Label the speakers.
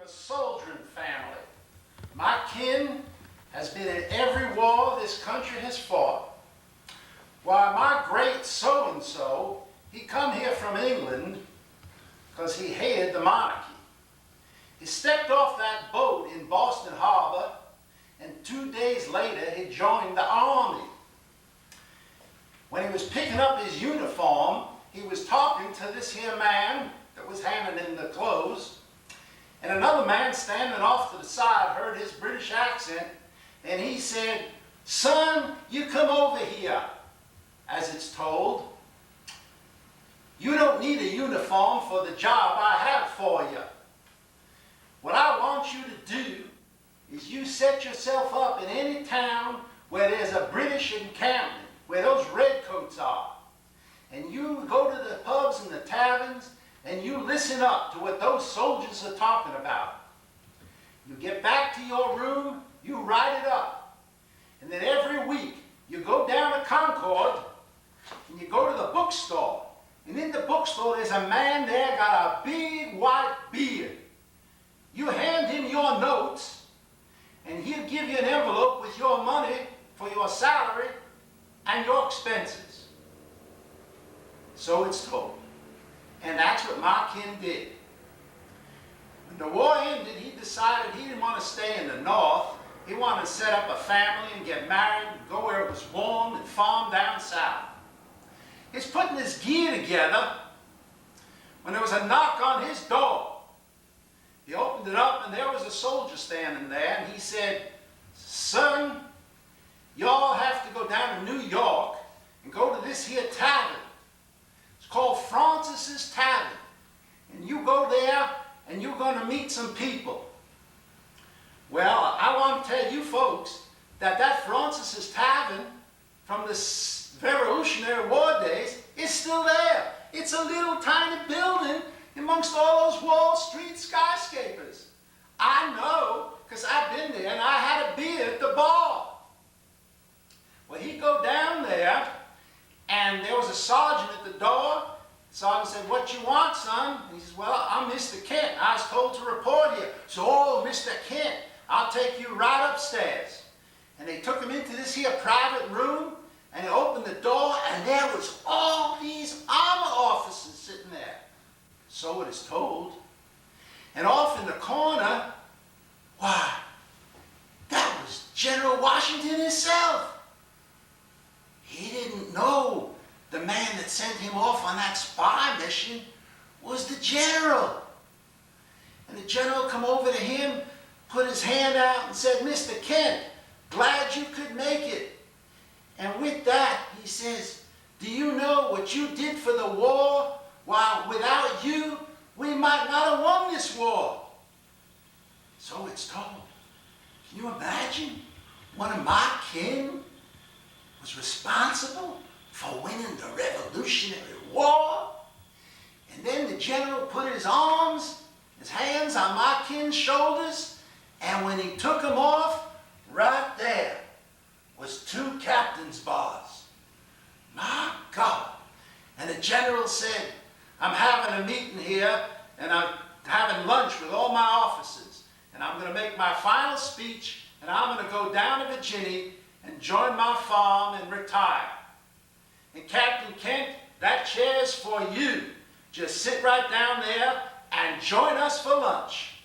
Speaker 1: soldiering family. My kin has been in every war this country has fought. Why, my great so-and-so, he come here from England because he hated the monarchy. He stepped off that boat in Boston Harbor, and 2 days later he joined the army. When he was picking up his uniform, he was talking to this here man that was handing him the clothes, and another man standing off to the side heard his British accent, and he said, "Son, you come over here," as it's told. "You don't need a uniform for the job I have for you. What I want you to do is you set yourself up in any town where there's a British encampment, where those redcoats are. And you go to the pubs and the taverns and you listen up to what those soldiers are talking about. You get back to your room, you write it up. And then every week you go down to Concord and you go to the bookstore. And in the bookstore there's a man there got a big white beard. You hand him your notes and he'll give you an envelope with your money for your salary and your expenses." So it's told. And that's what my kin did. When the war ended, he decided he didn't want to stay in the north. He wanted to set up a family and get married and go where it was warm and farm down south. He's putting his gear together when there was a knock on his door. He opened it up and there was a soldier standing there, and he said, "Son, y'all have to go down to New York and go to this here tavern. It's called Francis's Tavern. And you go there and you're going to meet some people." Well, I want to tell you folks that Francis's Tavern from the Revolutionary War days is still there. It's a little tiny building amongst all those Wall Street skyscrapers. I know, because I've been there and I had a beer at the bar. Well, he'd go down there, and there was a sergeant at the door. The sergeant said, "What you want, son?" And he says, "Well, I'm Mr. Kent. I was told to report here." So, "Oh, Mr. Kent, I'll take you right upstairs." And they took him into this here private room, and he opened the door, and there was all these armor officers sitting there. So it is told. And off in the corner, why, that was General Washington himself. He didn't know the man that sent him off on that spy mission was the general. And the general come over to him, put his hand out and said, "Mr. Kent, glad you could make it." And with that, he says, "Do you know what you did for the war? Why, without you, we might not have won this war." So it's told. Can you imagine? One of my kin was responsible for winning the Revolutionary War. And then the general put his hands on my kin's shoulders, and when he took them off, right there was 2 captain's bars. My God. And the general said, "I'm having a meeting here, and I'm having lunch with all my officers, and I'm going to make my final speech, and I'm going to go down to Virginia and join my farm and retire. And Captain Kent, that chair's for you. Just sit right down there and join us for lunch."